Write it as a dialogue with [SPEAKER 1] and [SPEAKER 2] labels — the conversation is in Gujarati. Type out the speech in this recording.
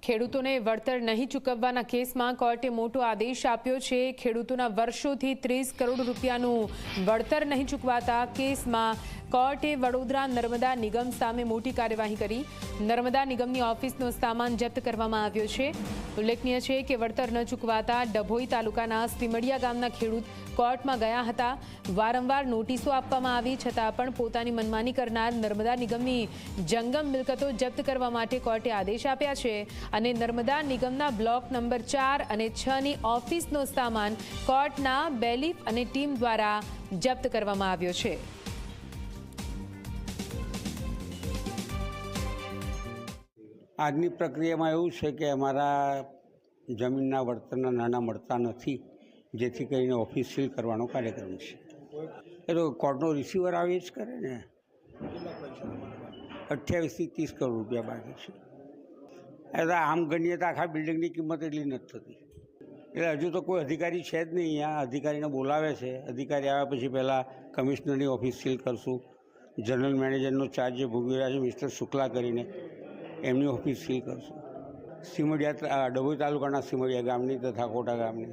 [SPEAKER 1] ખેડૂતોને વળતર નહીં ચૂકવવાના કેસમાં કોર્ટે મોટો આદેશ આપ્યો છે। ખેડૂતોના વર્ષોથી 30 કરોડ રૂપિયાનું વળતર નહીં ચૂકવાતા કેસમાં કોર્ટે વડોદરા નર્મદા નિગમ સામે મોટી કાર્યવાહી કરી। નર્મદા નિગમની ઓફિસનો સામાન જપ્ત કરવામાં આવ્યો છે। ઉલ્લેખનીય છે કે વળતર ન ચૂકવાતા ડભોઈ તાલુકાના સીમડિયા ગામના ખેડૂત કોર્ટમાં ગયા હતા। વારંવાર નોટિસો આપવામાં આવી છતાં પણ પોતાની મનમાની કરનાર નર્મદા નિગમની જંગમ મિલકતો જપ્ત કરવા માટે કોર્ટે આદેશ આપ્યા છે અને નર્મદા નિગમના બ્લોક નંબર 4 અને 6 ની ઓફિસનો સામાન કોર્ટના બેલીફ અને ટીમ દ્વારા જપ્ત કરવામાં આવ્યો છે।
[SPEAKER 2] આજની પ્રક્રિયામાં એવું છે કે અમારા જમીનના વળતરના નાણાં મળતા નથી, જેથી કરીને ઓફિસ સીલ કરવાનો કાર્યક્રમ છે। એ તો કોર્ટનો રિસીવર આવે જ કરે ને। 28 થી 30 કરોડ રૂપિયા બાકી છે। એટલે આમ ગણીએ તો આખા બિલ્ડિંગની કિંમત એટલી નથી થતી। એટલે હજુ તો કોઈ અધિકારી છે જ નહીં। અહીંયા અધિકારીને બોલાવે છે, અધિકારી આવ્યા પછી પહેલાં કમિશનરની ઓફિસ સીલ કરશું। જનરલ મેનેજરનો ચાર્જ જે ભોગવી રહ્યા છે મિસ્ટર શુક્લા કરીને એમની ઓફિસ સીલ કરશું। સીમડિયા ડભોઈ તાલુકાના સીમડિયા ગામની તથા કોટા ગામની